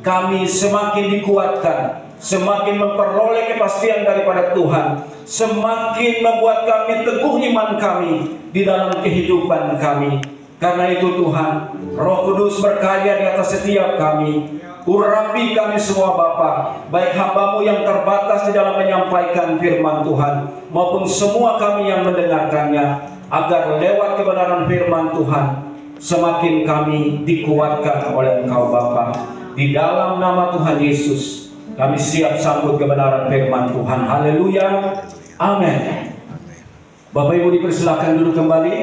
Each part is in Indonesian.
kami semakin dikuatkan, semakin memperoleh kepastian daripada Tuhan, semakin membuat kami teguh iman kami di dalam kehidupan kami. Karena itu Tuhan, Roh Kudus berkarya di atas setiap kami. Urapi kami semua Bapa, baik hamba-Mu yang terbatas di dalam menyampaikan firman Tuhan, maupun semua kami yang mendengarkannya, agar lewat kebenaran firman Tuhan semakin kami dikuatkan oleh Engkau Bapa. Di dalam nama Tuhan Yesus kami siap sambut kebenaran firman Tuhan. Haleluya, amin. Bapak Ibu dipersilakan duduk kembali.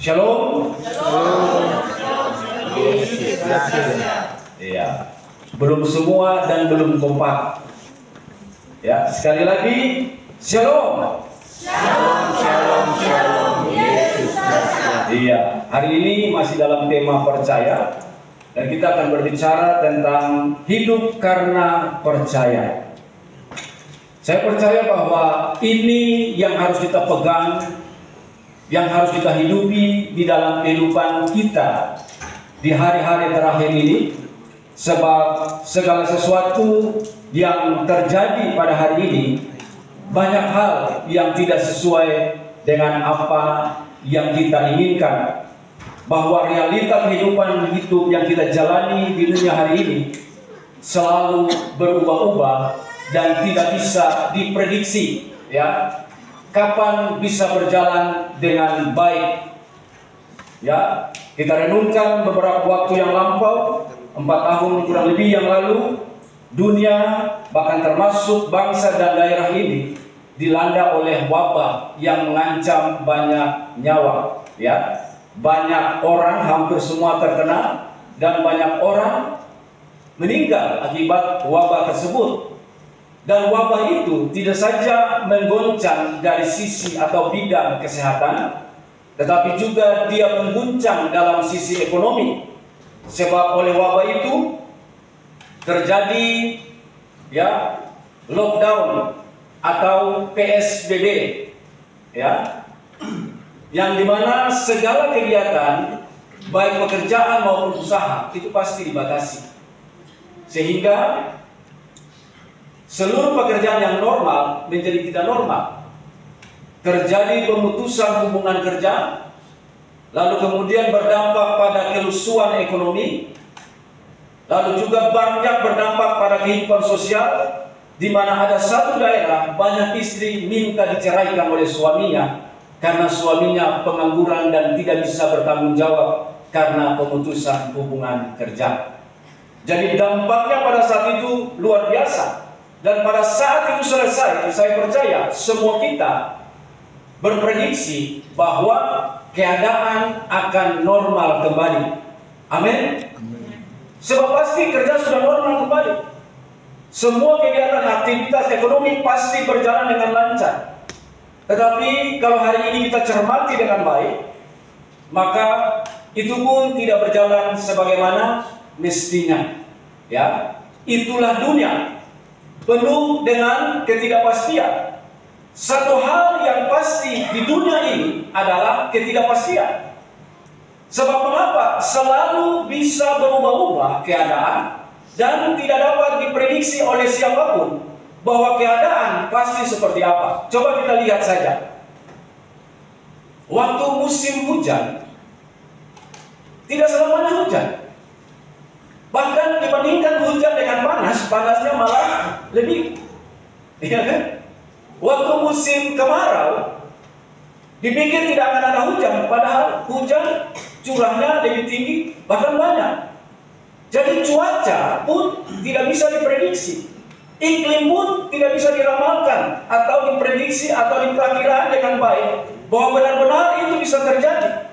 Shalom. Iya, belum semua dan belum kompak. Ya, sekali lagi. Shalom. Shalom, shalom, shalom. Yesus Tuhan. Iya, hari ini masih dalam tema percaya, dan kita akan berbicara tentang hidup karena percaya. Saya percaya bahwa ini yang harus kita pegang, yang harus kita hidupi di dalam kehidupan kita di hari-hari terakhir ini, sebab segala sesuatu yang terjadi pada hari ini, banyak hal yang tidak sesuai dengan apa yang kita inginkan. Bahwa realita kehidupan hidup yang kita jalani di dunia hari ini selalu berubah-ubah dan tidak bisa diprediksi, ya, kapan bisa berjalan dengan baik. Ya, kita renungkan beberapa waktu yang lampau, 4 tahun kurang lebih yang lalu, dunia bahkan termasuk bangsa dan daerah ini dilanda oleh wabah yang mengancam banyak nyawa, ya. Banyak orang, hampir semua terkena, dan banyak orang meninggal akibat wabah tersebut. Dan wabah itu tidak saja menggoncang dari sisi atau bidang kesehatan, tetapi juga dia mengguncang dalam sisi ekonomi. Sebab oleh wabah itu terjadi, ya, lockdown atau PSBB, ya, yang dimana segala kegiatan baik pekerjaan maupun usaha itu pasti dibatasi, sehingga seluruh pekerjaan yang normal menjadi tidak normal. Terjadi pemutusan hubungan kerja, lalu kemudian berdampak pada kelusuan ekonomi, lalu juga banyak berdampak pada kehidupan sosial, di mana ada satu daerah banyak istri minta diceraikan oleh suaminya karena suaminya pengangguran dan tidak bisa bertanggung jawab karena pemutusan hubungan kerja. Jadi dampaknya pada saat itu luar biasa. Dan pada saat itu selesai, saya percaya semua kita berprediksi bahwa keadaan akan normal kembali. Amin. Sebab pasti kerja sudah normal kembali. Semua kegiatan aktivitas ekonomi pasti berjalan dengan lancar. Tetapi kalau hari ini kita cermati dengan baik, maka itu pun tidak berjalan sebagaimana mestinya. Ya, itulah dunia penuh dengan ketidakpastian. Satu hal yang pasti di dunia ini adalah ketidakpastian. Sebab mengapa? Selalu bisa berubah-ubah keadaan dan tidak dapat diprediksi oleh siapapun bahwa keadaan pasti seperti apa. Coba kita lihat saja. Waktu musim hujan, tidak selamanya hujan. Bahkan dibandingkan hujan dengan panas, panasnya malah lebih. Iya kan? Waktu musim kemarau, dipikir tidak akan ada hujan, padahal hujan curahnya lebih tinggi, bahkan banyak. Jadi cuaca pun tidak bisa diprediksi. Iklim pun tidak bisa diramalkan atau diprediksi atau diperkirakan dengan baik bahwa benar-benar itu bisa terjadi.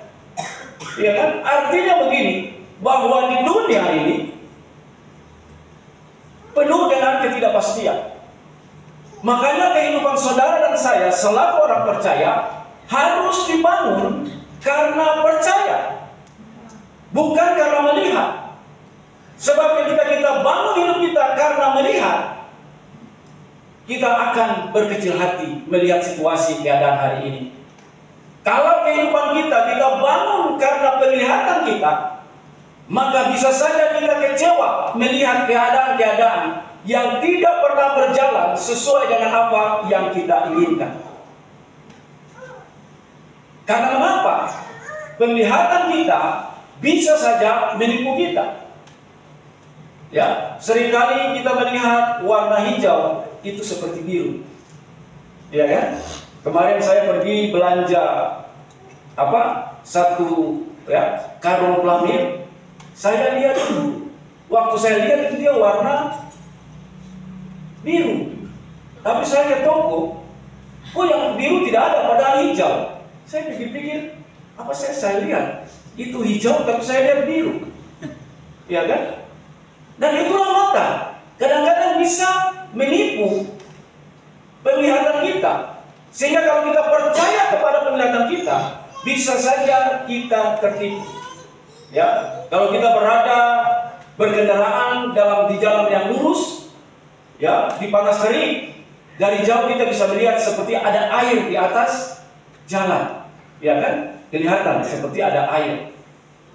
Iya kan? Artinya begini, bahwa di dunia ini penuh dengan ketidakpastian. Makanya kehidupan saudara dan saya selaku orang percaya harus dibangun karena percaya, bukan karena melihat. Sebab ketika kita bangun hidup kita karena melihat, kita akan berkecil hati melihat situasi keadaan hari ini. Kalau kehidupan kita bangun karena penglihatan kita, maka bisa saja kita kecewa melihat keadaan-keadaan yang tidak pernah berjalan sesuai dengan apa yang kita inginkan. Karena mengapa? Penglihatan kita bisa saja menipu kita. Ya, seringkali kita melihat warna hijau itu seperti biru. Ya kan? Kemarin saya pergi belanja satu karung pelamir. Saya lihat itu, waktu saya lihat itu dia warna biru. Tapi saya ke toko, yang biru tidak ada, padahal hijau. Saya pikir-pikir, apa saya lihat itu hijau, tapi saya lihat biru. Ya kan? Dan itulah mata. Kadang-kadang bisa menipu penglihatan kita. Sehingga kalau kita percaya kepada penglihatan kita, bisa saja kita tertipu. Ya, kalau kita berkendaraan di jalan yang lurus, ya, di panas terik, dari jauh kita bisa melihat seperti ada air di atas jalan, ya kan? Kelihatan seperti ada air.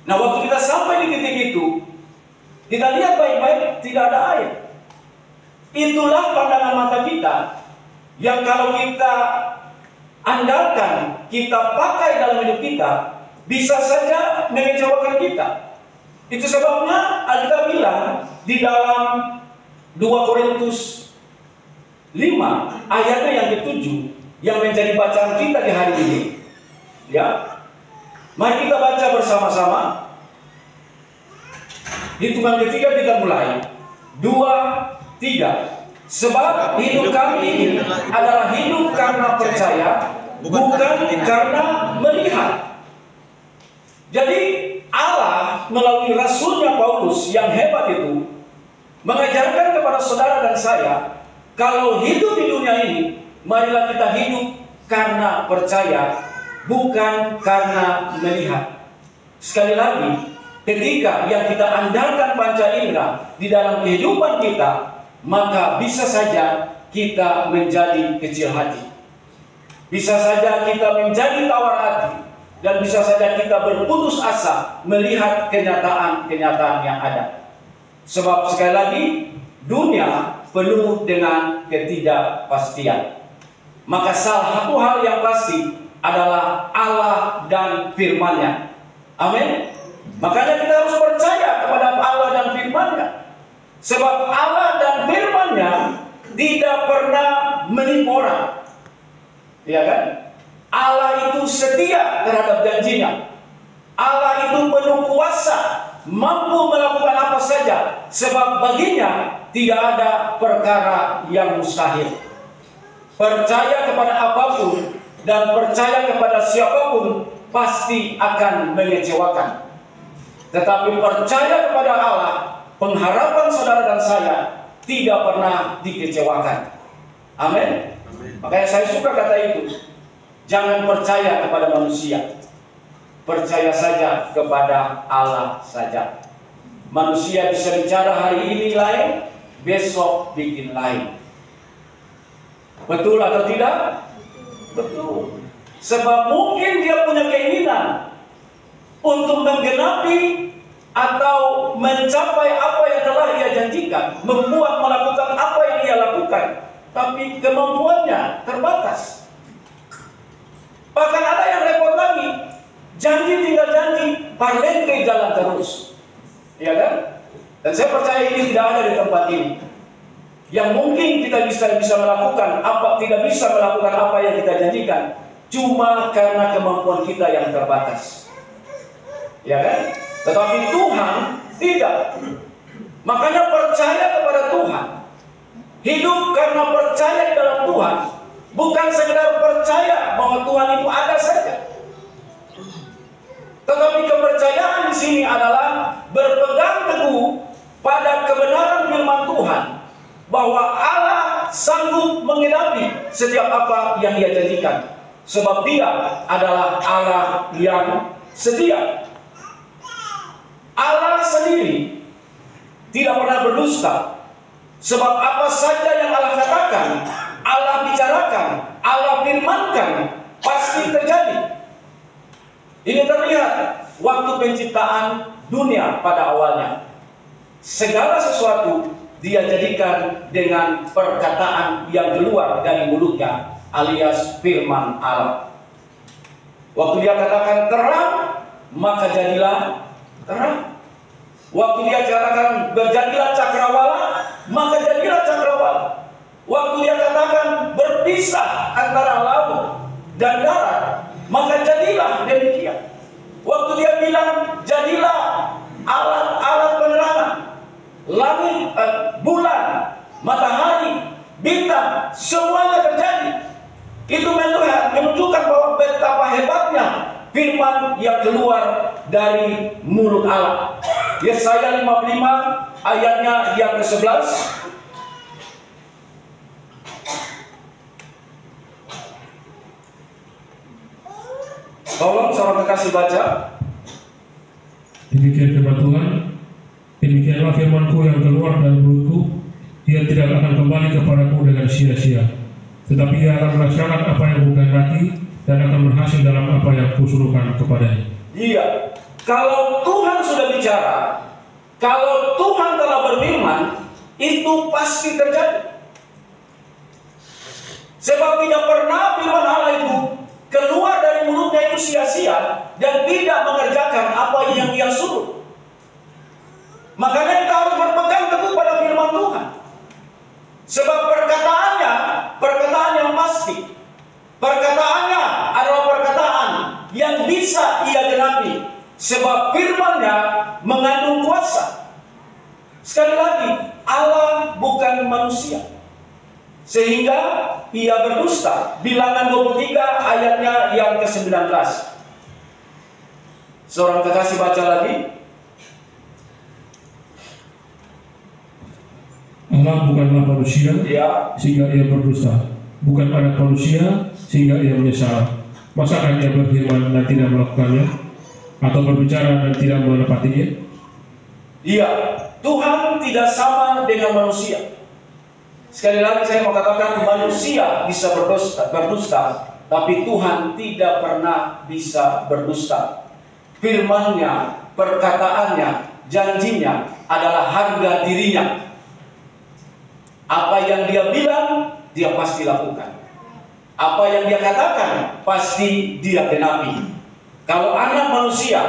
Nah, waktu kita sampai di titik itu, kita lihat baik-baik, tidak ada air. Itulah pandangan mata kita, yang kalau kita andalkan, kita pakai dalam hidup kita, bisa saja mengecewakan kita. Itu sebabnya Alkitab bilang di dalam 2 Korintus 5 ayatnya yang ke-7 yang menjadi bacaan kita di hari ini. Ya, mari kita baca bersama-sama. Hitungan ketiga kita mulai. 2, 3. Sebab hidup kami ini adalah hidup karena percaya, bukan karena melihat. Jadi Allah melalui rasulnya Paulus yang hebat itu mengajarkan kepada saudara dan saya, kalau hidup di dunia ini, marilah kita hidup karena percaya, bukan karena melihat. Sekali lagi, ketika yang kita andalkan panca indera di dalam kehidupan kita, maka bisa saja kita menjadi kecil hati. Bisa saja kita menjadi tawar hati. Dan bisa saja kita berputus asa melihat kenyataan-kenyataan yang ada. Sebab sekali lagi, dunia penuh dengan ketidakpastian. Maka salah satu hal yang pasti adalah Allah dan firman-Nya. Amin. Makanya kita harus percaya kepada Allah dan firman-Nya. Sebab Allah dan firman-Nya tidak pernah menipu orang. Ya kan? Allah itu setia terhadap janjinya. Allah itu penuh kuasa, mampu melakukan apa saja. Sebab baginya tidak ada perkara yang mustahil. Percaya kepada apapun dan percaya kepada siapapun pasti akan mengecewakan. Tetapi percaya kepada Allah, pengharapan saudara dan saya tidak pernah dikecewakan. Amin. Makanya saya suka kata itu. Jangan percaya kepada manusia. Percaya saja kepada Allah saja. Manusia bisa bicara hari ini lain, besok bikin lain. Betul atau tidak? Betul. Sebab mungkin dia punya keinginan untuk menggenapi atau mencapai apa yang telah dia janjikan, melakukan apa yang dia lakukan, tapi kemampuannya terbatas. Bahkan ada yang repot lagi, janji tinggal janji, parlente jalan terus, ya kan? Dan saya percaya ini tidak ada di tempat ini. Yang mungkin kita bisa melakukan tidak bisa melakukan apa yang kita janjikan, cuma karena kemampuan kita yang terbatas, ya kan? Tetapi Tuhan tidak. Makanya percaya kepada Tuhan, hidup karena percaya di dalam Tuhan. Bukan sekedar percaya bahwa Tuhan itu ada saja. Tetapi kepercayaan di sini adalah berpegang teguh pada kebenaran firman Tuhan, bahwa Allah sanggup menggenapi setiap apa yang Dia janjikan. Sebab Dia adalah Allah yang setia. Allah sendiri tidak pernah berdusta. Sebab apa saja yang Allah katakan, Allah bicarakan, Allah firmankan, pasti terjadi. Ini terlihat waktu penciptaan dunia pada awalnya. Segala sesuatu dia jadikan dengan perkataan yang keluar dari mulutnya, alias firman Allah. Waktu dia katakan terang, maka jadilah terang. Waktu dia katakan berjadilah cakrawala, maka jadilah cakrawala. Waktu dia katakan berpisah antara laut dan darat, maka jadilah demikian. Waktu dia bilang jadilah alat-alat penerangan, langit, bulan, matahari, bintang, semuanya terjadi. Itu menunjukkan bahwa betapa hebatnya firman yang keluar dari mulut Allah. Yesaya 55 ayatnya yang ke-11. Tolong saudara kekasih baca. Demikian firman Tuhan, demikianlah firmanku yang keluar dari mulutku, ia tidak akan kembali kepadaku dengan sia-sia, tetapi ia akan melaksanakan apa yang kukehendaki dan akan berhasil dalam apa yang kusuruhkan kepadanya. Iya, kalau Tuhan sudah bicara, kalau Tuhan telah berfirman, itu pasti terjadi. Sebab tidak pernah firman Allah itu keluar dari mulutnya itu sia-sia dan tidak mengerjakan apa yang Dia suruh. Makanya kita harus berpegang teguh pada firman Tuhan. Sebab perkataan yang pasti. Perkataannya adalah perkataan yang bisa Ia genapi. Sebab firman-Nya mengandung kuasa. Sekali lagi, Allah bukan manusia sehingga Ia berdusta. Bilangan 23 ayatnya yang ke-19. Seorang kekasih baca lagi. Allah bukanlah manusia sehingga ia berdusta, bukan anak manusia sehingga ia menyesal. Masakah ia berfirman dan tidak melakukannya, atau berbicara dan tidak menepatinya? Iya, Tuhan tidak sama dengan manusia. Sekali lagi saya mau katakan, manusia bisa berdusta, tapi Tuhan tidak pernah bisa berdusta. Firman-Nya, perkataannya, janjinya adalah harga dirinya. Apa yang Dia bilang, Dia pasti lakukan. Apa yang Dia katakan, pasti Dia genapi. Kalau anak manusia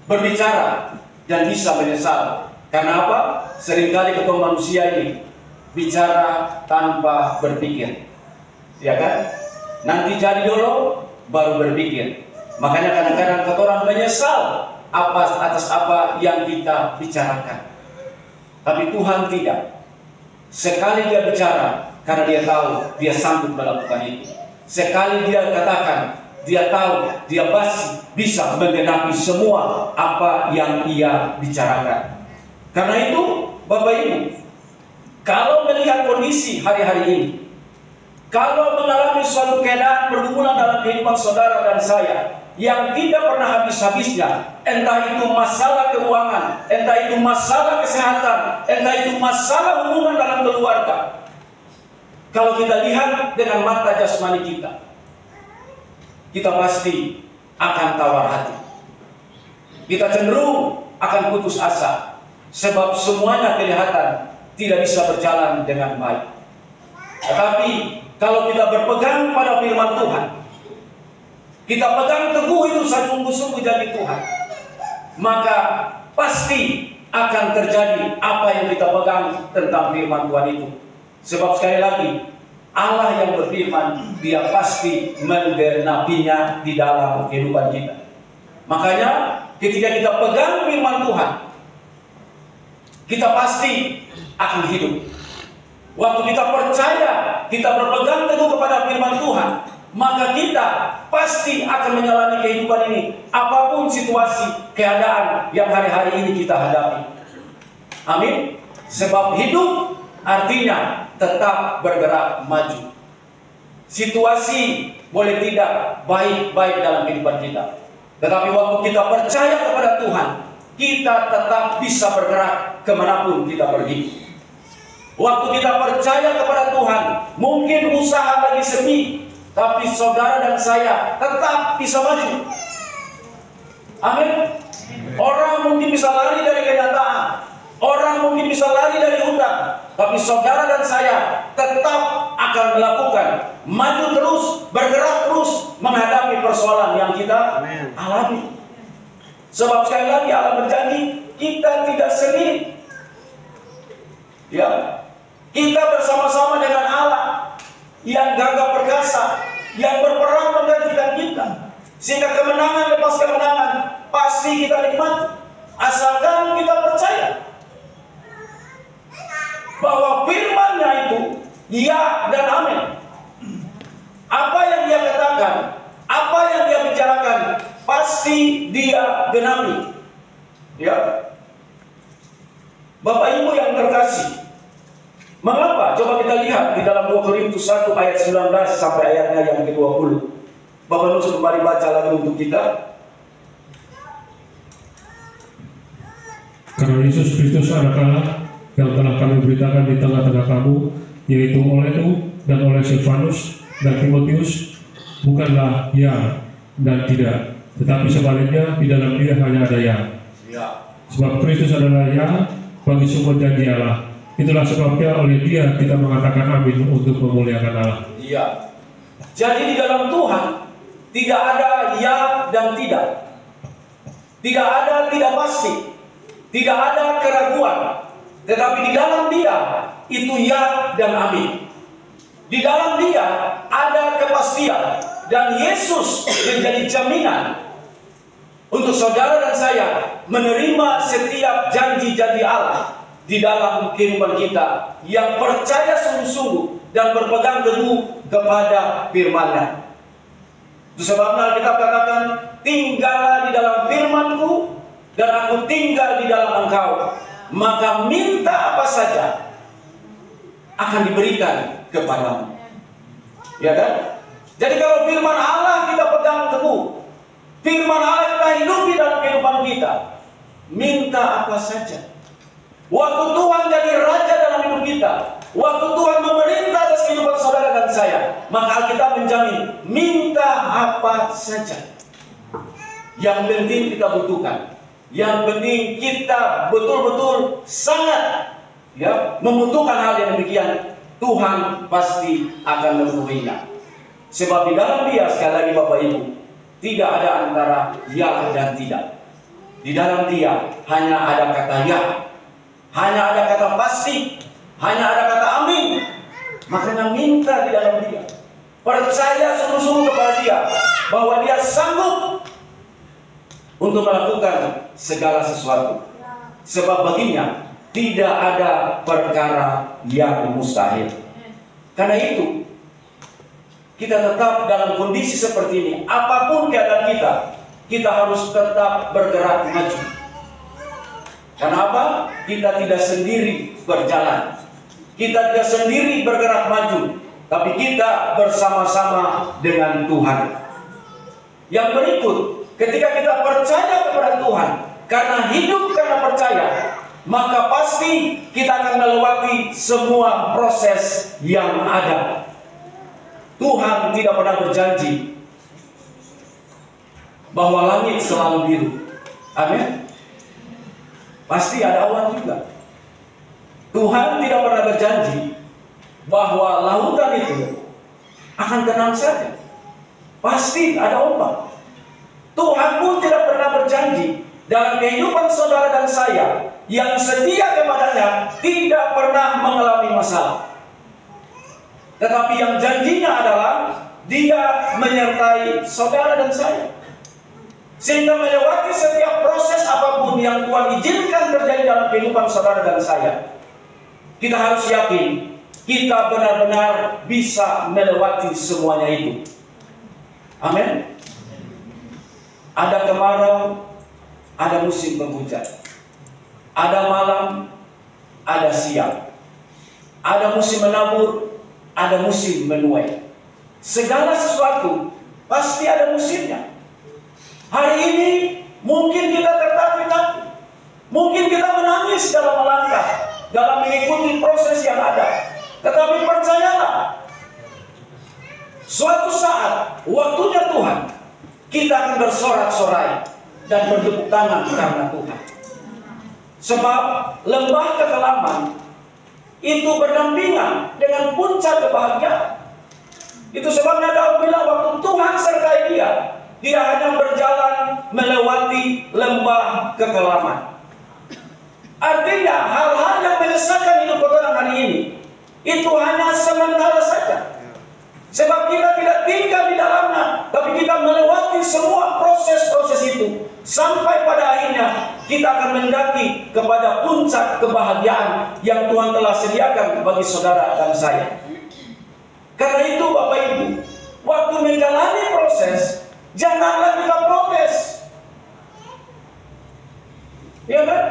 berbicara dan bisa menyesal, karena apa? Seringkali ketemu manusia ini bicara tanpa berpikir, ya kan? Nanti jadi dulu baru berpikir. Makanya kadang-kadang orang menyesal atas apa yang kita bicarakan. Tapi Tuhan tidak. Sekali Dia bicara, karena Dia tahu Dia sanggup melakukan itu. Sekali Dia katakan, Dia tahu Dia pasti bisa menggenapi semua apa yang Ia bicarakan. Karena itu, Bapak Ibu, kalau melihat kondisi hari-hari ini, kalau mengalami suatu keadaan pergumulan dalam kehidupan saudara dan saya yang tidak pernah habis-habisnya, entah itu masalah keuangan, entah itu masalah kesehatan, entah itu masalah hubungan dalam keluarga. Kalau kita lihat dengan mata jasmani kita pasti akan tawar hati. Kita cenderung akan putus asa, sebab semuanya kelihatan tidak bisa berjalan dengan baik. Tetapi kalau kita berpegang pada firman Tuhan, kita pegang teguh itu sungguh-sungguh jadi Tuhan, maka pasti akan terjadi apa yang kita pegang tentang firman Tuhan itu. Sebab sekali lagi, Allah yang berfirman, Dia pasti menggenapinya di dalam kehidupan kita. Makanya ketika kita pegang firman Tuhan, kita pasti akan hidup. Waktu kita percaya, kita berpegang teguh kepada firman Tuhan, maka kita pasti akan menjalani kehidupan ini, apapun situasi, keadaan yang hari-hari ini kita hadapi. Amin. Sebab hidup artinya tetap bergerak maju. Situasi boleh tidak baik-baik dalam kehidupan kita, tetapi waktu kita percaya kepada Tuhan, kita tetap bisa bergerak kemanapun kita pergi. Waktu kita percaya kepada Tuhan, mungkin usaha lagi sepi, tapi saudara dan saya tetap bisa maju. Amin. Orang mungkin bisa lari dari kenyataan, orang mungkin bisa lari dari hutang, tapi saudara dan saya tetap akan melakukan, maju terus, bergerak terus menghadapi persoalan yang kita alami. Sebab sekali lagi Allah berjanji kita tidak sendiri. Ya, kita bersama-sama dengan Allah yang gagah perkasa, yang berperang menggantikan kita, sehingga kemenangan lepas kemenangan pasti kita nikmati, asalkan kita percaya bahwa firman-Nya itu ya dan amin. Apa yang Dia katakan, apa yang Dia bicarakan, pasti Dia genapi. Ya, Bapak Ibu yang terkasih, mengapa? Coba kita lihat di dalam 2 Korintus 1 ayat 19 sampai ayatnya yang ke-20. Bapak Nus kembali baca lagi untuk kita. Karena Yesus Kristus anak Allah yang telah kami beritakan di tengah-tengah kamu, yaitu olehmu dan oleh Silvanus dan Timotius, bukanlah ya dan tidak, tetapi sebaliknya di dalam Dia hanya ada ya. Sebab Kristus adalah ya bagi sumber janji Allah. Itulah sebabnya oleh Dia kita mengatakan amin untuk memuliakan Allah. Iya. Jadi di dalam Tuhan tidak ada ya dan tidak. Tidak ada tidak pasti. Tidak ada keraguan. Tetapi di dalam Dia itu ya dan amin. Di dalam Dia ada kepastian, dan Yesus menjadi jaminan untuk saudara dan saya menerima setiap janji-janji Allah di dalam kehidupan kita yang percaya sungguh-sungguh dan berpegang teguh kepada firman-Nya. Itu sebabnya Alkitab katakan, tinggallah di dalam firman-Ku dan Aku tinggal di dalam engkau, maka minta apa saja akan diberikan kepadamu. Ya kan? Jadi kalau firman Allah kita pegang teguh, firman Allah kita hidupi dalam kehidupan kita, minta apa saja. Waktu Tuhan jadi raja dalam hidup kita, waktu Tuhan memerintah atas kehidupan saudara dan saya, maka Alkitab menjamin minta apa saja. Yang penting kita butuhkan, yang penting kita betul-betul sangat membutuhkan hal yang demikian, Tuhan pasti akan memenuhinya. Sebab di dalam Dia, sekali lagi Bapak Ibu, tidak ada antara ya dan tidak. Di dalam Dia hanya ada kata ya, hanya ada kata pasti, hanya ada kata amin. Makanya minta di dalam Dia, percaya sungguh-sungguh kepada Dia bahwa Dia sanggup untuk melakukan segala sesuatu. Sebab baginya tidak ada perkara yang mustahil. Karena itu kita tetap dalam kondisi seperti ini, apapun keadaan kita harus tetap bergerak maju. Karena apa? Kita tidak sendiri berjalan, kita tidak sendiri bergerak maju, tapi kita bersama-sama dengan Tuhan. Yang berikut, ketika kita percaya kepada Tuhan, karena hidup karena percaya, maka pasti kita akan melewati semua proses yang ada. Tuhan tidak pernah berjanji bahwa langit selalu biru. Amin. Pasti ada awan juga. Tuhan tidak pernah berjanji bahwa lautan itu akan tenang saja. Pasti ada ombak. Tuhan pun tidak pernah berjanji dalam kehidupan saudara dan saya yang setia kepadanya tidak pernah mengalami masalah. Tetapi yang janjinya adalah Dia menyertai saudara dan saya, sehingga melewati setiap proses apapun yang Tuhan izinkan terjadi dalam kehidupan saudara dan saya, kita harus yakin kita benar-benar bisa melewati semuanya itu. Amin. Ada kemarau, ada musim penghujan, ada malam, ada siang, ada musim menabur, ada musim menuai. Segala sesuatu pasti ada musimnya. Hari ini mungkin kita tertatih-tatih, mungkin kita menangis dalam melangkah, dalam mengikuti proses yang ada. Tetapi percayalah, Suatu saat, waktunya Tuhan, kita akan bersorak-sorai dan bertepuk tangan karena Tuhan. Sebab lembah kekelaman itu berdampingan dengan puncak kebahagiaan. Itu sebabnya Daud bilang waktu Tuhan sertai dia hanya berjalan melewati lembah kekelaman. Artinya hal-hal yang menyesatkan hidup orang hari ini itu hanya sementara saja. Sebab kita tidak tinggal di dalamnya, tapi kita melewati semua proses-proses itu sampai pada akhirnya kita akan mendaki kepada puncak kebahagiaan yang Tuhan telah sediakan bagi saudara dan saya. Karena itu Bapak Ibu, waktu menjalani proses, janganlah kita protes. Ya kan?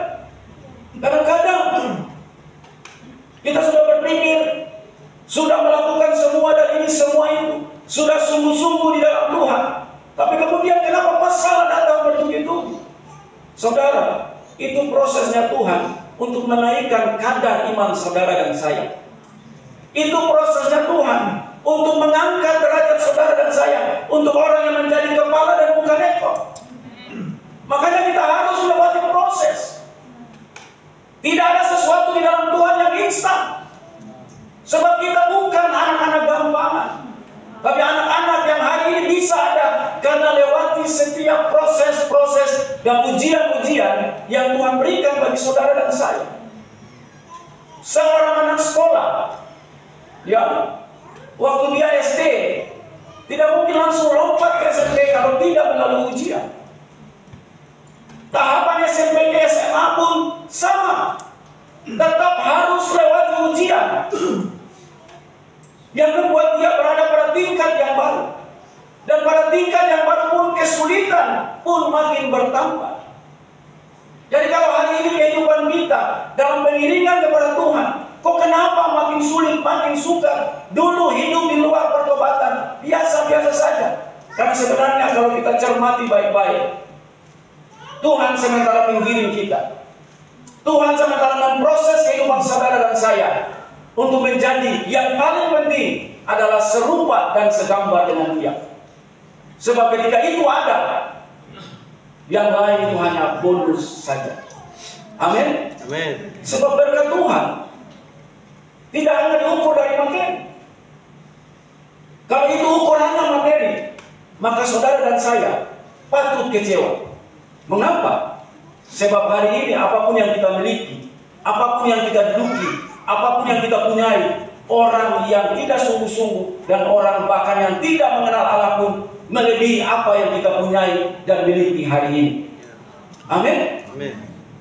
Kadang-kadang kita sudah berpikir, sudah melakukan semua dan ini semua itu, sudah sungguh-sungguh di dalam Tuhan, tapi kemudian kenapa masalah datang bertubi-tubi? Saudara, itu prosesnya Tuhan untuk menaikkan kadar iman saudara dan saya. Itu prosesnya Tuhan untuk mengangkat derajat saudara dan saya, untuk orang yang menjadi kepala dan bukan ekor. Makanya kita harus melewati proses. Tidak ada sesuatu di dalam Tuhan yang instan. Sebab kita bukan anak-anak gampangan, tapi anak-anak yang hari ini bisa ada karena lewati setiap proses-proses dan ujian-ujian yang Tuhan berikan bagi saudara dan saya. Seorang anak sekolah, ya, waktu dia SD, tidak mungkin langsung lompat ke SMP kalau tidak melalui ujian. Tahapan SMP ke SMA pun sama, tetap harus lewati ujian yang membuat dia berada pada tingkat yang baru. Dan pada tingkat yang baru pun kesulitan pun makin bertambah. Jadi kalau hari ini kehidupan kita dalam pengiringan kepada Tuhan, kok kenapa makin sulit, makin sukar? Dulu hidup di luar pertobatan biasa-biasa saja. Karena sebenarnya kalau kita cermati baik-baik, Tuhan sementara menggiring kita. Tuhan sementara memproses kehidupan saudara dan saya untuk menjadi yang paling penting adalah serupa dan segambar dengan Dia. Sebab ketika itu ada, yang lain itu hanya bonus saja. Amin. Amin. Sebab berkat Tuhan tidak hanya diukur dari materi. Kalau itu ukurannya materi, maka saudara dan saya patut kecewa. Mengapa? Sebab hari ini apapun yang kita miliki, apapun yang kita duduki, apapun yang kita punyai, orang yang tidak sungguh-sungguh dan orang bahkan yang tidak mengenal Allah pun melebihi apa yang kita punyai dan miliki hari ini. Amin. Amin.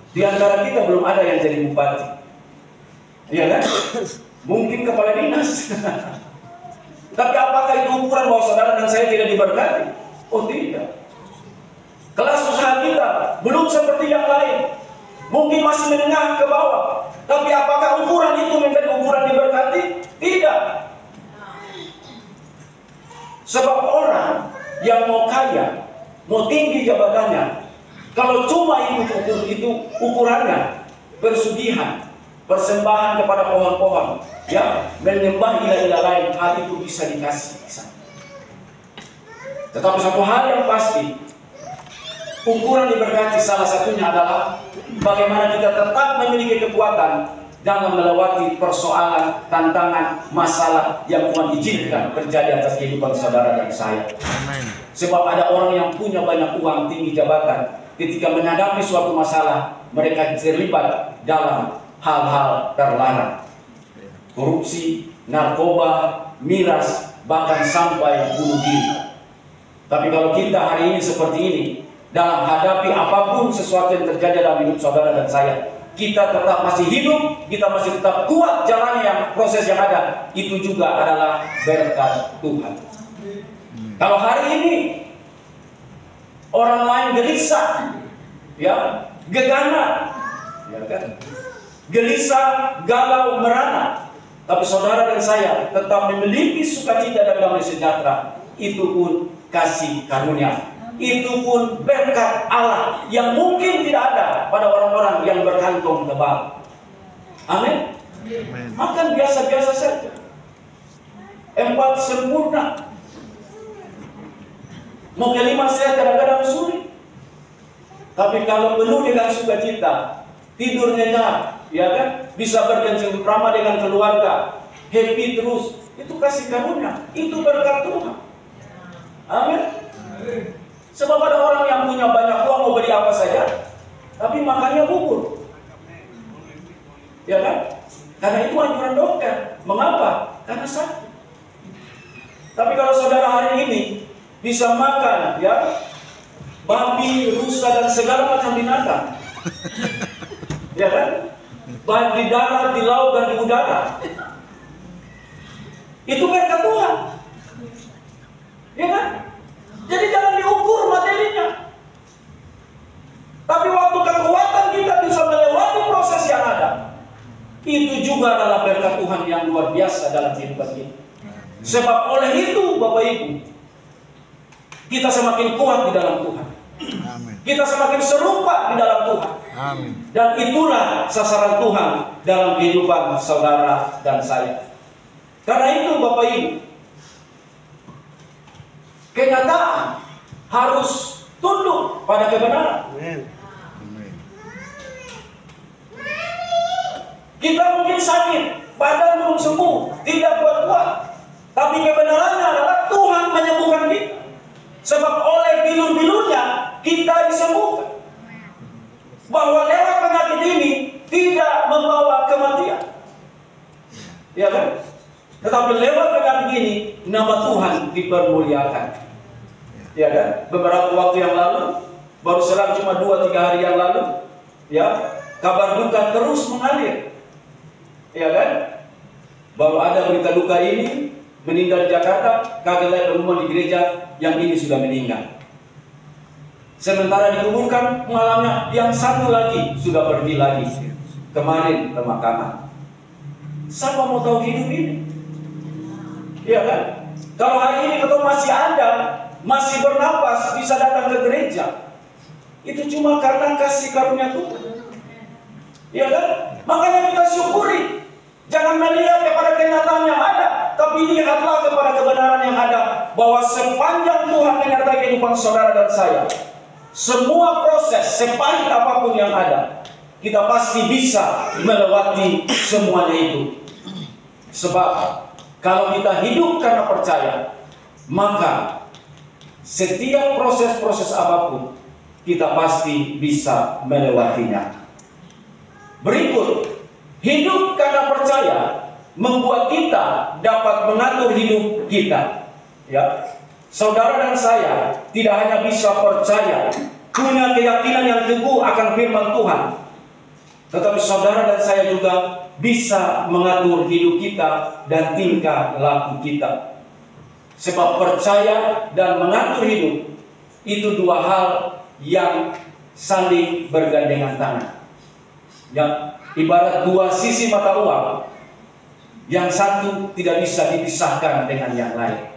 Di antara kita belum ada yang jadi bupati, iya kan? Mungkin kepala dinas. Tapi apakah itu ukuran bahwa saudara dan saya tidak diberkati? Oh tidak. Kelas usaha kita belum seperti yang lain, mungkin masih menengah ke bawah. Tapi apakah ukuran itu menjadi ukuran diberkati? Tidak. Sebab orang yang mau kaya, mau tinggi jabatannya, kalau cuma itu ukurannya, persugihan, persembahan kepada pohon-pohon, ya, menyembah ilah-ilah lain, hal itu bisa dikasih. Tetapi satu hal yang pasti, ukuran diberkati salah satunya adalah bagaimana kita tetap memiliki kekuatan dalam melewati persoalan, tantangan, masalah yang Tuhan izinkan terjadi atas kehidupan saudara dan saya. Amen. Sebab ada orang yang punya banyak uang, tinggi jabatan, ketika menghadapi suatu masalah, mereka terlibat dalam hal-hal terlarang. Korupsi, narkoba, miras, bahkan sampai bunuh diri. Tapi kalau kita hari ini seperti ini, dalam hadapi apapun sesuatu yang terjadi dalam hidup saudara dan saya, kita tetap masih hidup, kita masih tetap kuat jalan yang proses yang ada, itu juga adalah berkat Tuhan. Kalau hari ini orang lain gelisah, ya, gegana, ya kan? Gelisah, galau, merana, tapi saudara dan saya tetap memiliki sukacita dan damai sejahtera, itu pun kasih karunia. Itu pun berkat Allah yang mungkin tidak ada pada orang-orang yang berkantong tebal. Amin. Amen. Makan biasa-biasa saja. 4 sempurna. Mau kelima sehat kadang-kadang sulit. Tapi kalau penuh dengan sukacita, tidur nyenyak, ya kan, bisa bercengkrama dengan keluarga, happy terus, itu kasih karunia, itu berkat Tuhan. Amin. Sebab ada orang yang punya banyak uang mau beli apa saja, tapi makannya bubur, ya kan? Karena itu anjuran dokter. Mengapa? Karena sakit. Tapi kalau saudara hari ini bisa makan, ya, babi, rusa dan segala macam binatang, ya kan? Baik di darat, di laut dan di udara, itu berkat Tuhan, ya kan? Jadi jangan diukur materinya. Tapi waktu kekuatan kita bisa melewati proses yang ada, itu juga adalah berkat Tuhan yang luar biasa dalam kehidupan kita. Sebab oleh itu, Bapak Ibu, kita semakin kuat di dalam Tuhan. Amin. Kita semakin serupa di dalam Tuhan. Amin. Dan itulah sasaran Tuhan dalam kehidupan saudara dan saya. Karena itu, Bapak Ibu, kenyataan harus tunduk pada kebenaran. Amin. Kita mungkin sakit, badan belum sembuh, tidak kuat-kuat, tapi kebenarannya adalah Tuhan menyembuhkan kita. Sebab oleh bilur-bilurnya kita disembuhkan. Bahwa lewat penyakit ini tidak membawa kematian, ya kan? Tetapi lewat penyakit ini nama Tuhan dipermuliakan, ya kan? Beberapa waktu yang lalu, baru serang cuma 2-3 hari yang lalu, ya, kabar duka terus mengalir, ya kan? Baru ada berita duka ini, meninggal di Jakarta, kaget lihat pengumuman di gereja yang ini sudah meninggal. Sementara dikuburkan malamnya yang satu lagi sudah pergi lagi kemarin pemakaman. Siapa mau tahu hidup ini? Iya kan? Kalau hari ini kita masih ada, masih bernapas, bisa datang ke gereja, itu cuma karena kasih karunia Tuhan. Iya kan? Makanya kita syukuri. Jangan melihat kepada kenyataan yang ada, tapi lihatlah kepada kebenaran yang ada, bahwa sepanjang Tuhan menyertai kehidupan saudara dan saya, semua proses sepahit apapun yang ada, kita pasti bisa melewati semuanya itu. Sebab kalau kita hidup karena percaya, maka setiap proses-proses apapun kita pasti bisa melewatinya. Berikut, hidup karena percaya membuat kita dapat mengatur hidup kita. Ya, saudara dan saya tidak hanya bisa percaya, punya keyakinan yang teguh akan firman Tuhan, tetapi saudara dan saya juga bisa mengatur hidup kita dan tingkah laku kita. Sebab percaya dan mengatur hidup itu dua hal yang saling bergandengan tangan. Ya, ibarat dua sisi mata uang, yang satu tidak bisa dipisahkan dengan yang lain.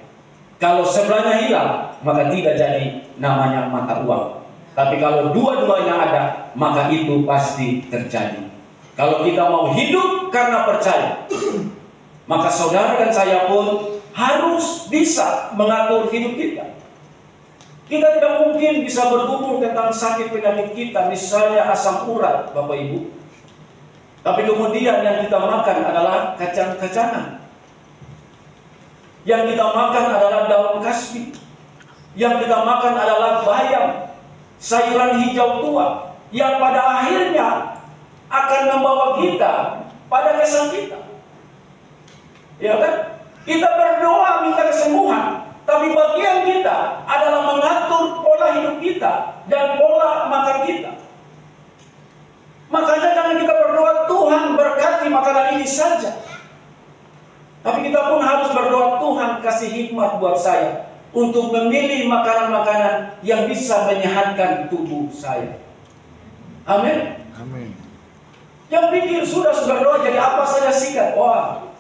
Kalau sebelahnya hilang, maka tidak jadi namanya mata uang. Tapi kalau dua-duanya ada, maka itu pasti terjadi. Kalau kita mau hidup karena percaya, maka saudara dan saya pun harus bisa mengatur hidup kita. Kita tidak mungkin bisa bergumul tentang sakit penyakit kita, misalnya asam urat, Bapak Ibu. Tapi kemudian yang kita makan adalah kacang-kacangan. Yang kita makan adalah daun kasbi. Yang kita makan adalah bayam, sayuran hijau tua, yang pada akhirnya akan membawa kita pada kesakitan. Ya kan? Kita berdoa minta kesembuhan, tapi bagian kita adalah mengatur pola hidup kita dan pola makan kita. Makanya jangan kita berdoa, Tuhan berkati makanan ini saja. Tapi kita pun harus berdoa, Tuhan kasih hikmat buat saya untuk memilih makanan-makanan yang bisa menyehatkan tubuh saya. Amin. Amin. Yang pikir sudah berdoa jadi apa saja sikat. Wah,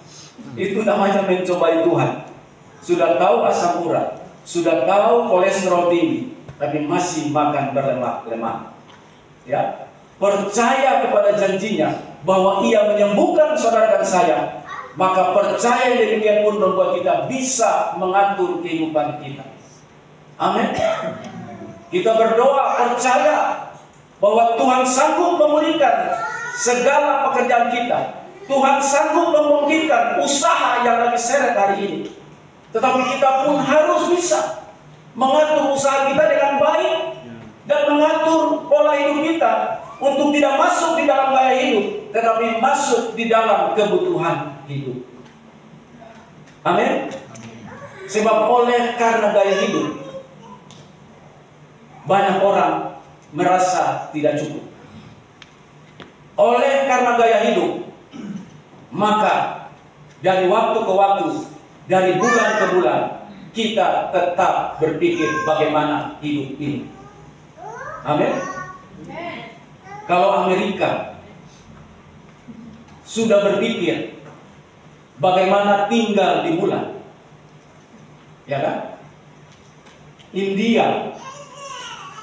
itu namanya mencobai Tuhan. Sudah tahu asam urat, sudah tahu kolesterol tinggi, tapi masih makan berlemak-lemak. Ya. Percaya kepada janjinya bahwa ia menyembuhkan saudara dan saya, maka percaya demikian pun membuat kita bisa mengatur kehidupan kita. Amin. Kita berdoa percaya bahwa Tuhan sanggup memulihkan segala pekerjaan kita. Tuhan sanggup membangkitkan usaha yang lagi seret hari ini. Tetapi kita pun harus bisa mengatur usaha kita dengan baik dan mengatur pola hidup kita untuk tidak masuk di dalam gaya hidup, tetapi masuk di dalam kebutuhan hidup. Amin. Sebab oleh karena gaya hidup, banyak orang merasa tidak cukup. Oleh karena gaya hidup, maka dari waktu ke waktu, dari bulan ke bulan, kita tetap berpikir bagaimana hidup ini. Amin. Kalau Amerika sudah berpikir bagaimana tinggal di bulan, ya kan? India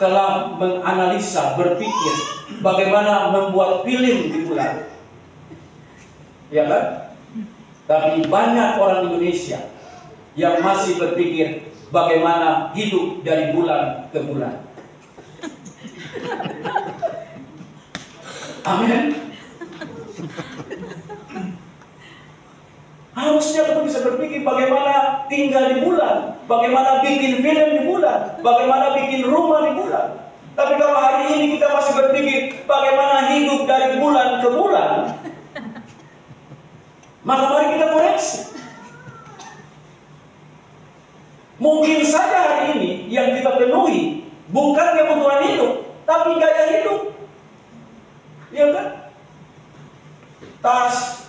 telah menganalisa, berpikir bagaimana membuat film di bulan, ya kan? Tapi banyak orang Indonesia yang masih berpikir bagaimana hidup dari bulan ke bulan. Amin. Harusnya kita bisa berpikir bagaimana tinggal di bulan, bagaimana bikin film di bulan, bagaimana bikin rumah di bulan. Tapi kalau hari ini kita masih berpikir bagaimana hidup dari bulan ke bulan, maka mari kita koreksi. Mungkin saja hari ini yang kita penuhi bukan kebutuhan hidup, tapi gaya hidup. Ya kan? Tas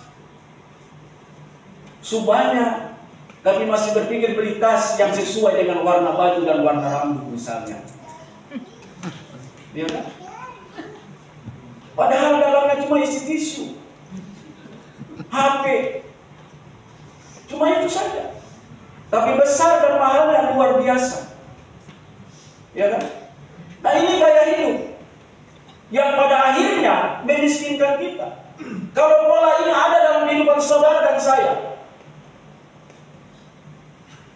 subahnya, tapi masih berpikir beli tas yang sesuai dengan warna baju dan warna rambut misalnya. Ya kan? Padahal dalamnya cuma isi tisu, HP, cuma itu saja. Tapi besar dan mahalnya luar biasa. Ya kan? Nah ini gaya hidup yang pada akhirnya memiskinkan kita. Kalau pola ini ada dalam kehidupan saudara dan saya,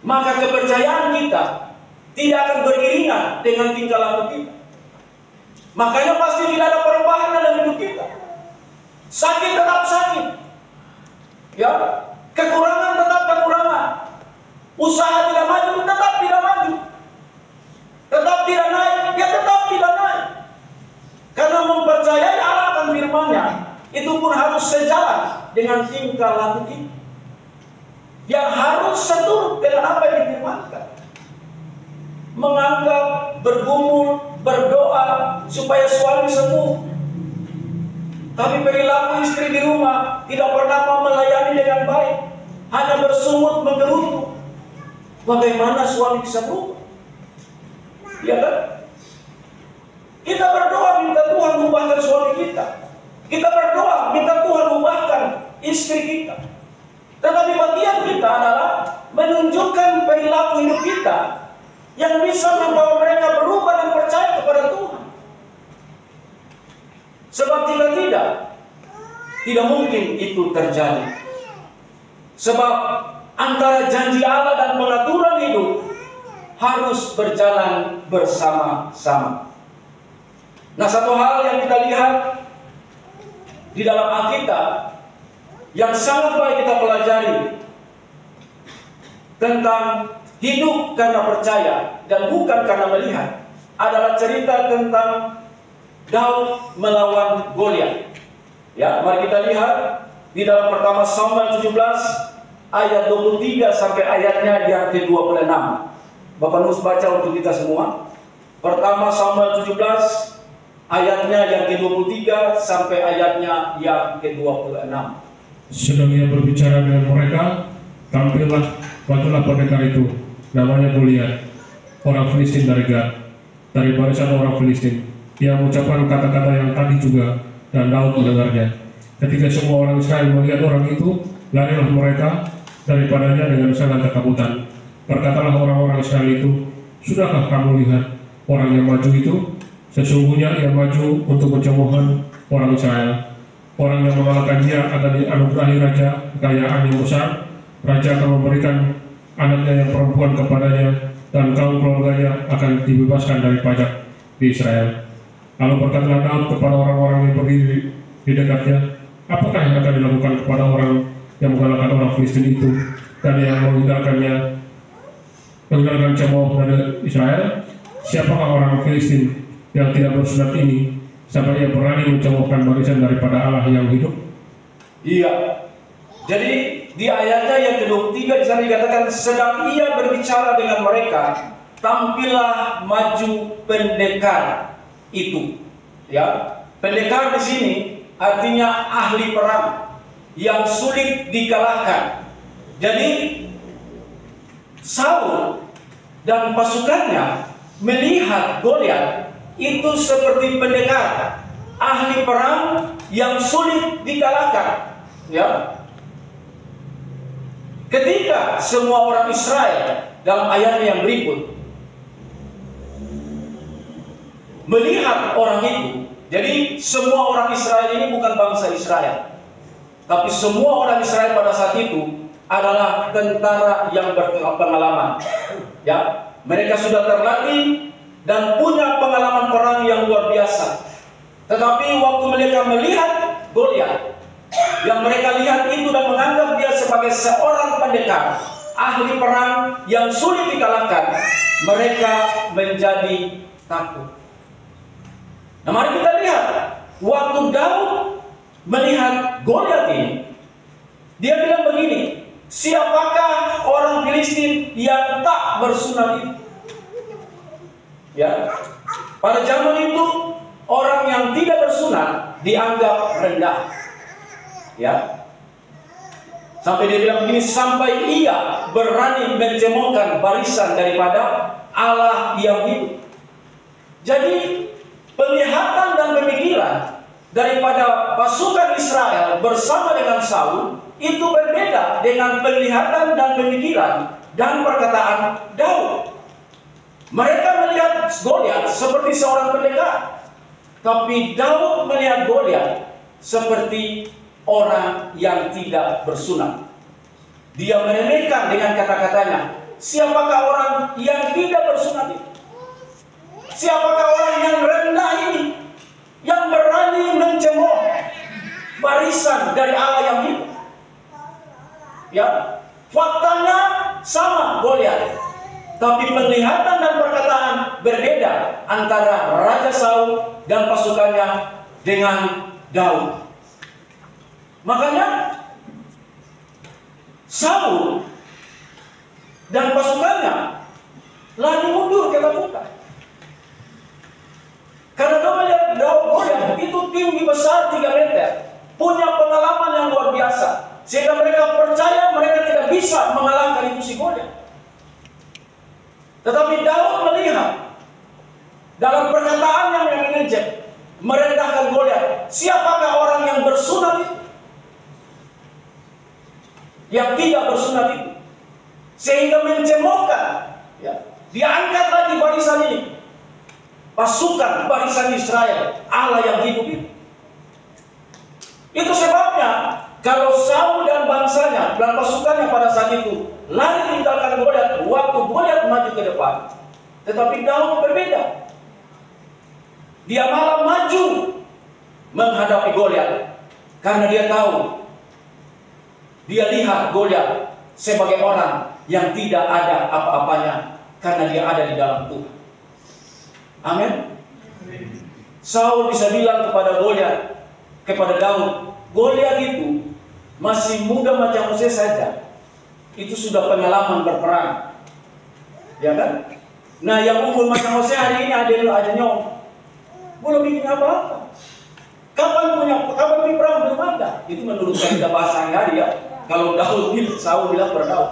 maka kepercayaan kita tidak akan beriringan dengan tingkah laku kita. Makanya pasti tidak ada perubahan dalam hidup kita. Sakit tetap sakit, ya, kekurangan tetap kekurangan, usaha tidak maju tetap tidak maju, tetap tidak naik, ya tetap tidak naik. Karena mempercayai Allah akan firman-Nya, itu pun harus sejalan dengan tingkah laku kita yang harus seturut dengan apa yang difirmankan. Menganggap, bergumul, berdoa supaya suami sembuh, tapi perilaku istri di rumah tidak pernah mau melayani dengan baik, hanya bersungut menggerutu. Bagaimana suami bisa berubah? Ya kan? Kita berdoa minta Tuhan ubahkan suami kita. Kita berdoa minta Tuhan ubahkan istri kita. Tetapi bagian kita adalah menunjukkan perilaku hidup kita yang bisa membawa mereka berubah dan percaya kepada Tuhan. Sebab jika tidak mungkin itu terjadi. Sebab antara janji Allah dan pengaturan hidup harus berjalan bersama-sama. Nah, satu hal yang kita lihat di dalam Alkitab yang sangat baik kita pelajari tentang hidup karena percaya dan bukan karena melihat adalah cerita tentang Daud melawan Goliat. Ya, mari kita lihat di dalam pertama Samuel 17 ayat 23 sampai ayatnya yang ke-26. Bapak Nus baca untuk kita semua. Pertama Samuel 17 ayatnya yang ke-23 sampai ayatnya yang ke-26. Sedang ia berbicara dengan mereka, bantulah pendekar itu, namanya Goliat, orang Filistin dari Gad, dari barisan orang Filistin. Dia mengucapkan kata-kata yang tadi juga, dan Daud mendengarnya. Ketika semua orang Israel melihat orang itu, larilah mereka daripadanya dengan sangat ketakutan. Berkatalah orang-orang Israel itu, sudahkah kamu lihat orang yang maju itu? Sesungguhnya ia maju untuk mencemoohkan orang Israel. Orang yang mengalahkan dia akan dianugerahi raja kekayaan yang besar. Raja akan memberikan anaknya yang perempuan kepadanya dan kaum keluarganya akan dibebaskan dari pajak di Israel. Lalu berkatalah Daud kepada orang-orang yang berdiri di dekatnya, apakah yang akan dilakukan kepada orang yang mengalahkan orang Filistin itu dan yang meninggalkan cemooh dari Israel? Siapakah orang Filistin yang tidak bersunat ini sampai ia berani mencemoohkan barisan daripada Allah yang hidup? Iya. Jadi di ayatnya yang ke-23 di sana dikatakan, sedang ia berbicara dengan mereka, tampillah maju pendekar itu. Ya, pendekar di sini artinya ahli perang yang sulit dikalahkan. Jadi Saul dan pasukannya melihat Goliat itu seperti pendekar, ahli perang yang sulit dikalahkan. Ya. Ketika semua orang Israel dalam ayatnya yang berikut melihat orang itu, jadi semua orang Israel ini bukan bangsa Israel, tapi semua orang Israel pada saat itu adalah tentara yang berpengalaman. Ya, mereka sudah terlatih dan punya pengalaman perang yang luar biasa. Tetapi waktu mereka melihat Goliat, yang mereka lihat itu dan menganggap dia sebagai seorang pendekar, ahli perang yang sulit dikalahkan, mereka menjadi takut. Nah, mari kita lihat waktu Daud melihat Goliat ini, dia bilang begini, siapakah orang Filistin yang tak bersunat itu? Ya, pada zaman itu orang yang tidak bersunat dianggap rendah. Ya, sampai dia bilang begini, sampai ia berani mencemoohkan barisan daripada Allah yang hidup. Jadi penglihatan dan pemikiran daripada pasukan Israel bersama dengan Saul itu berbeda dengan penglihatan dan pemikiran dan perkataan Daud. Mereka melihat Goliat seperti seorang pendekar, tapi Daud melihat Goliat seperti orang yang tidak bersunat. Dia meremehkan dengan kata-katanya, siapakah orang yang tidak bersunat itu? Siapakah orang yang rendah ini, yang berani mencemooh barisan dari Allah yang hidup? Ya, faktanya sama Goliat, tapi penglihatan dan perkataan berbeda antara Raja Saul dan pasukannya dengan Daud. Makanya Saul dan pasukannya lari mundur ketakutan. Karena dia melihat Goliat itu tinggi besar 3 meter, punya pengalaman yang luar biasa, sehingga mereka percaya mereka tidak bisa mengalahkan itu si Goliat. Tetapi Daud melihat dalam perkataan yang mengejek, merendahkan Goliat, siapakah orang yang bersunat itu? Yang tidak bersunat itu, sehingga mencemoohkan. Ya, diangkat lagi barisan ini, pasukan barisan Israel, Allah yang hidup itu. Itu sebabnya kalau Saul dan bangsanya dan pasukannya pada saat itu lari meninggalkan Goliat, waktu Goliat maju ke depan, tetapi Daud berbeda. Dia malah maju menghadapi Goliat karena dia tahu, dia lihat Goliat sebagai orang yang tidak ada apa-apanya karena dia ada di dalam Tuhan. Amin. Saul bisa bilang kepada Goliat, kepada Daud, Goliat itu masih muda macam Moses saja, itu sudah pengalaman berperang, ya kan? Nah, yang umur macam Moses hari ini ada nyong, belum bikin apa-apa. Kapan perang belum ada. Itu menurut kita bahasa hari ya. Kalau Saul bilang pada Daud,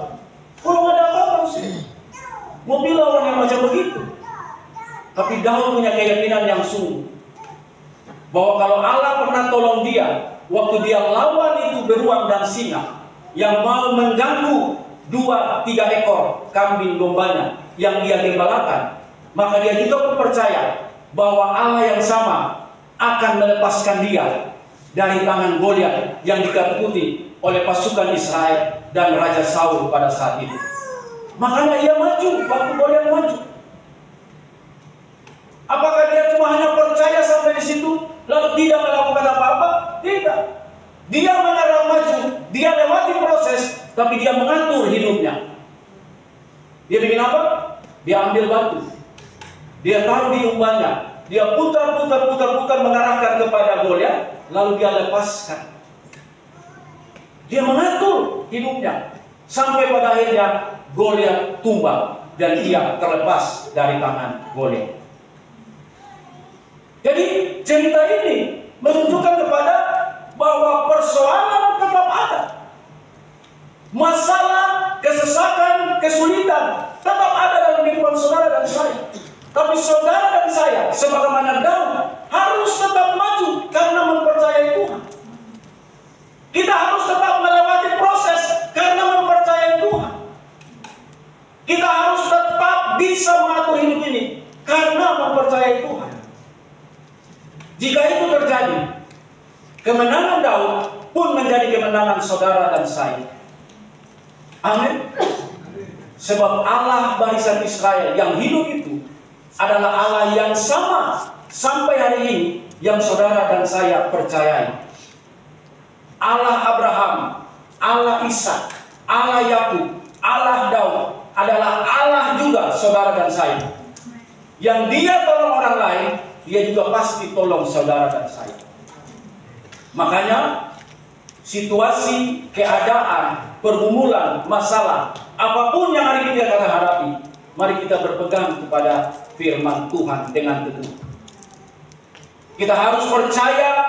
belum ada apa-apa sih. Mau bilang orang yang macam begitu. Tapi Daud punya keyakinan yang sungguh, bahwa kalau Allah pernah tolong dia waktu dia lawan itu beruang dan singa yang mau mengganggu 2-3 ekor kambing dombanya yang dia gembalakan, maka dia juga percaya bahwa Allah yang sama akan melepaskan dia dari tangan Goliat yang ditakuti oleh pasukan Israel dan Raja Saul pada saat itu. Makanya ia maju waktu Goliat maju. Apakah dia cuma hanya percaya sampai di situ lalu tidak melakukan apa-apa? Tidak. Dia mengarah maju, dia lewati proses, tapi dia mengatur hidupnya. Dia bikin apa? Dia ambil batu, dia taruh di umbannya, dia putar mengarahkan kepada Goliat, lalu dia lepaskan. Dia mengatur hidupnya sampai pada akhirnya Goliat tumbang dan dia terlepas dari tangan Goliat. Jadi cerita ini menunjukkan kepada bahwa persoalan tetap ada. Masalah, kesesakan, kesulitan tetap ada dalam kehidupan saudara dan saya. Tapi saudara dan saya sebagaimana Daud harus tetap maju karena mempercayai Tuhan. Kita harus tetap melewati proses karena mempercayai Tuhan. Kita harus tetap bisa mengatur hidup ini karena mempercayai Tuhan. Jika itu terjadi, kemenangan Daud pun menjadi kemenangan saudara dan saya. Amin. Sebab Allah barisan Israel yang hidup itu adalah Allah yang sama sampai hari ini yang saudara dan saya percayai. Allah Abraham, Allah Ishak, Allah Yakub, Allah Daud adalah Allah juga saudara dan saya. Yang dia tolong orang lain, dia juga pasti tolong saudara dan saya. Makanya situasi, keadaan, pergumulan, masalah, apapun yang hari kita akan hadapi, mari kita berpegang kepada firman Tuhan dengan teguh. Kita harus percaya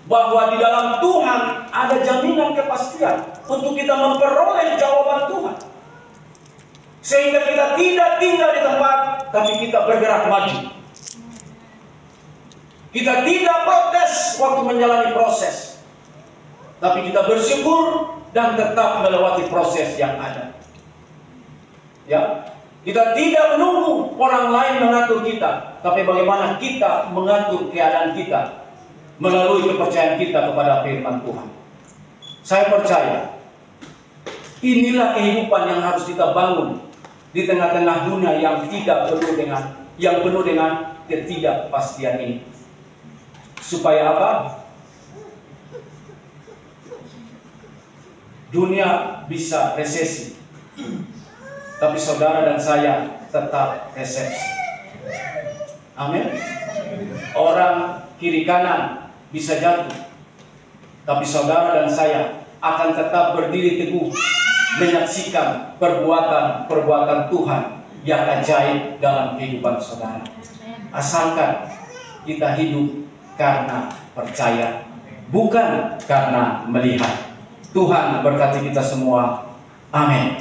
bahwa di dalam Tuhan ada jaminan kepastian untuk kita memperoleh jawaban Tuhan. Sehingga kita tidak tinggal di tempat, tapi kita bergerak maju. Kita tidak protes waktu menjalani proses, tapi kita bersyukur dan tetap melewati proses yang ada. Ya, kita tidak menunggu orang lain mengatur kita, tapi bagaimana kita mengatur keadaan kita melalui kepercayaan kita kepada firman Tuhan. Saya percaya inilah kehidupan yang harus kita bangun di tengah-tengah dunia yang penuh dengan ketidakpastian ini. Supaya apa? Dunia bisa resesi, tapi saudara dan saya tetap resepsi. Amin. Orang kiri kanan bisa jatuh, tapi saudara dan saya akan tetap berdiri teguh menyaksikan perbuatan Tuhan yang ajaib dalam kehidupan saudara. Asalkan kita hidup karena percaya, bukan karena melihat. Tuhan berkati kita semua. Amin.